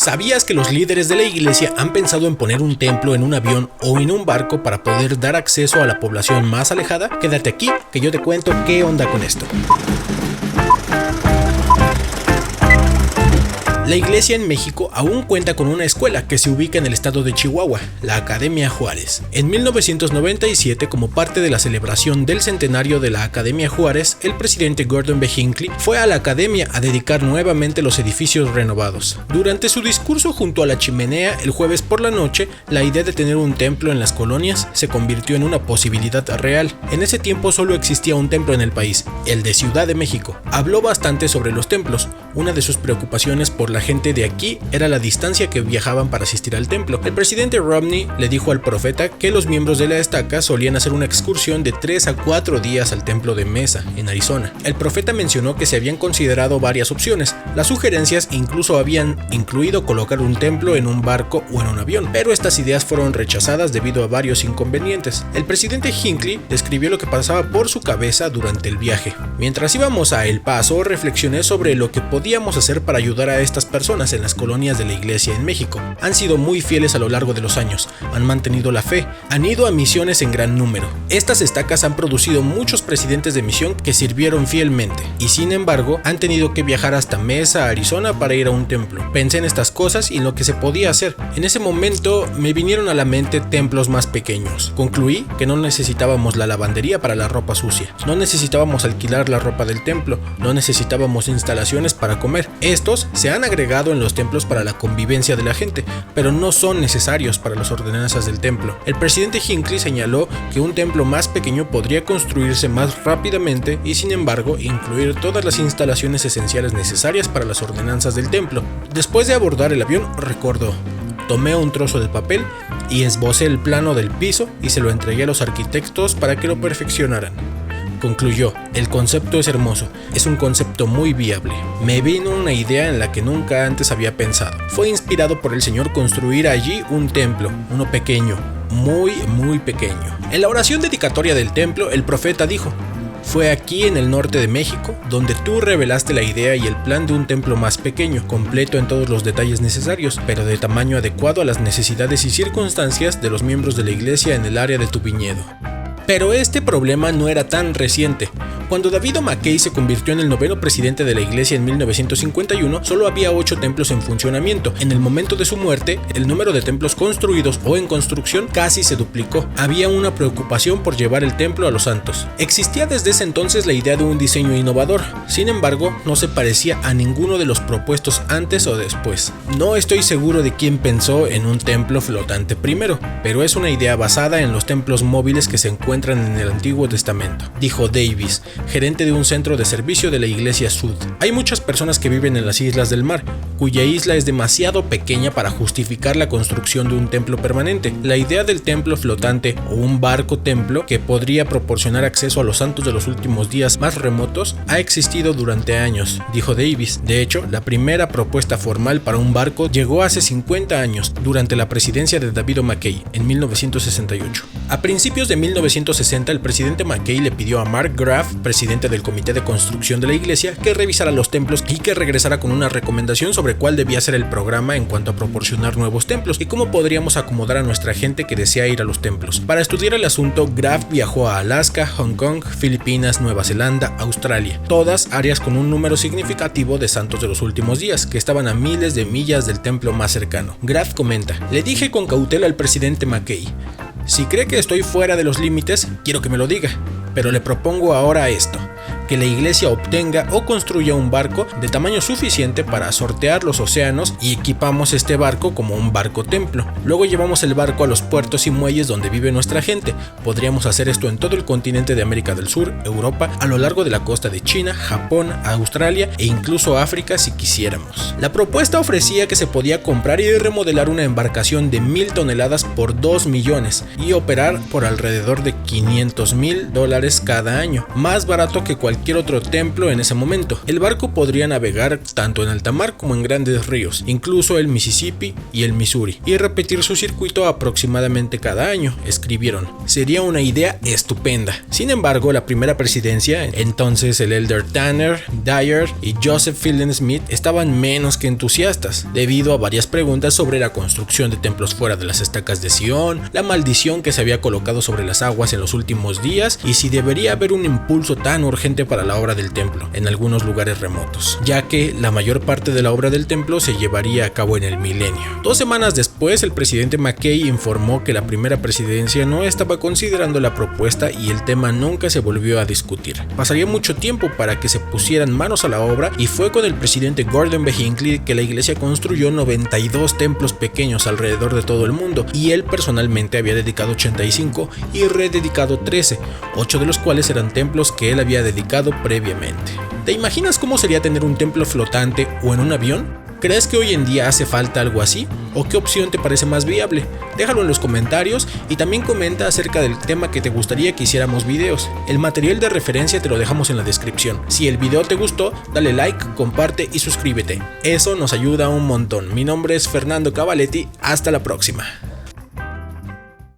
¿Sabías que los líderes de la iglesia han pensado en poner un templo en un avión o en un barco para poder dar acceso a la población más alejada? Quédate aquí, que yo te cuento qué onda con esto. La iglesia en México aún cuenta con una escuela que se ubica en el estado de Chihuahua, la Academia Juárez. En 1997, como parte de la celebración del centenario de la Academia Juárez, el presidente Gordon B. Hinckley fue a la academia a dedicar nuevamente los edificios renovados. Durante su discurso junto a la chimenea el jueves por la noche, la idea de tener un templo en las colonias se convirtió en una posibilidad real. En ese tiempo solo existía un templo en el país, el de Ciudad de México. Habló bastante sobre los templos. Una de sus preocupaciones por la gente de aquí era la distancia que viajaban para asistir al templo. El presidente Romney le dijo al profeta que los miembros de la estaca solían hacer una excursión de 3 a 4 días al templo de Mesa, en Arizona. El profeta mencionó que se habían considerado varias opciones. Las sugerencias incluso habían incluido colocar un templo en un barco o en un avión, pero estas ideas fueron rechazadas debido a varios inconvenientes. El presidente Hinckley describió lo que pasaba por su cabeza durante el viaje. Mientras íbamos a El Paso, reflexioné sobre lo que podíamos hacer para ayudar a estas personas en las colonias de la iglesia en México. Han sido muy fieles a lo largo de los años, han mantenido la fe, han ido a misiones en gran número. Estas estacas han producido muchos presidentes de misión que sirvieron fielmente y sin embargo han tenido que viajar hasta Mesa, Arizona para ir a un templo. Pensé en estas cosas y en lo que se podía hacer. En ese momento me vinieron a la mente templos más pequeños. Concluí que no necesitábamos la lavandería para la ropa sucia, no necesitábamos alquilar la ropa del templo, no necesitábamos instalaciones para comer. Estos se han agregado en los templos para la convivencia de la gente, pero no son necesarios para las ordenanzas del templo. El presidente Hinckley señaló que un templo más pequeño podría construirse más rápidamente y sin embargo incluir todas las instalaciones esenciales necesarias para las ordenanzas del templo. Después de abordar el avión, recordó: tomé un trozo de papel y esbocé el plano del piso y se lo entregué a los arquitectos para que lo perfeccionaran. Concluyó: el concepto es hermoso, es un concepto muy viable. Me vino una idea en la que nunca antes había pensado. Fue inspirado por el Señor construir allí un templo, uno pequeño, muy pequeño. En la oración dedicatoria del templo, el profeta dijo: fue aquí en el norte de México donde tú revelaste la idea y el plan de un templo más pequeño, completo en todos los detalles necesarios, pero de tamaño adecuado a las necesidades y circunstancias de los miembros de la iglesia en el área de tu viñedo. Pero este problema no era tan reciente. Cuando David O. McKay se convirtió en el 9º presidente de la iglesia en 1951, solo había 8 templos en funcionamiento. En el momento de su muerte, el número de templos construidos o en construcción casi se duplicó. Había una preocupación por llevar el templo a los santos. Existía desde ese entonces la idea de un diseño innovador. Sin embargo, no se parecía a ninguno de los propuestos antes o después. No estoy seguro de quién pensó en un templo flotante primero, pero es una idea basada en los templos móviles que se encuentran en el Antiguo Testamento, dijo Davis, gerente de un centro de servicio de la Iglesia Sud. Hay muchas personas que viven en las islas del mar, cuya isla es demasiado pequeña para justificar la construcción de un templo permanente. La idea del templo flotante o un barco templo que podría proporcionar acceso a los santos de los últimos días más remotos ha existido durante años, dijo Davis. De hecho, la primera propuesta formal para un barco llegó hace 50 años, durante la presidencia de David O. McKay, en 1968. A principios de 1960, el presidente McKay le pidió a Mark Graff, presidente del comité de construcción de la iglesia, que revisara los templos y que regresara con una recomendación sobre cuál debía ser el programa en cuanto a proporcionar nuevos templos y cómo podríamos acomodar a nuestra gente que desea ir a los templos. Para estudiar el asunto, Graff viajó a Alaska, Hong Kong, Filipinas, Nueva Zelanda, Australia, todas áreas con un número significativo de santos de los últimos días, que estaban a miles de millas del templo más cercano. Graff comenta: le dije con cautela al presidente McKay: si cree que estoy fuera de los límites, quiero que me lo diga, pero le propongo ahora esto: que la iglesia obtenga o construya un barco de tamaño suficiente para sortear los océanos y equipamos este barco como un barco templo. Luego llevamos el barco a los puertos y muelles donde vive nuestra gente. Podríamos hacer esto en todo el continente de América del Sur, Europa, a lo largo de la costa de China, Japón, Australia e incluso África si quisiéramos. La propuesta ofrecía que se podía comprar y remodelar una embarcación de 1,000 toneladas por 2 millones y operar por alrededor de $500,000 cada año, más barato que cualquier cualquier otro templo en ese momento. El barco podría navegar tanto en alta mar como en grandes ríos, incluso el Mississippi y el Missouri, y repetir su circuito aproximadamente cada año, escribieron. Sería una idea estupenda. Sin embargo, la primera presidencia, entonces el elder Tanner, Dyer y Joseph Fielding Smith, estaban menos que entusiastas, debido a varias preguntas sobre la construcción de templos fuera de las estacas de Sion, la maldición que se había colocado sobre las aguas en los últimos días y si debería haber un impulso tan urgente para la obra del templo en algunos lugares remotos, ya que la mayor parte de la obra del templo se llevaría a cabo en el milenio. 2 semanas después, el presidente McKay informó que la primera presidencia no estaba considerando la propuesta y el tema nunca se volvió a discutir. Pasaría mucho tiempo para que se pusieran manos a la obra y fue con el presidente Gordon B. Hinckley que la iglesia construyó 92 templos pequeños alrededor de todo el mundo y él personalmente había dedicado 85 y rededicado 13, 8 de los cuales eran templos que él había dedicado previamente. ¿Te imaginas cómo sería tener un templo flotante o en un avión? ¿Crees que hoy en día hace falta algo así? ¿O qué opción te parece más viable? Déjalo en los comentarios y también comenta acerca del tema que te gustaría que hiciéramos videos. El material de referencia te lo dejamos en la descripción. Si el video te gustó, dale like, comparte y suscríbete. Eso nos ayuda un montón. Mi nombre es Fernando Cavaletti. Hasta la próxima.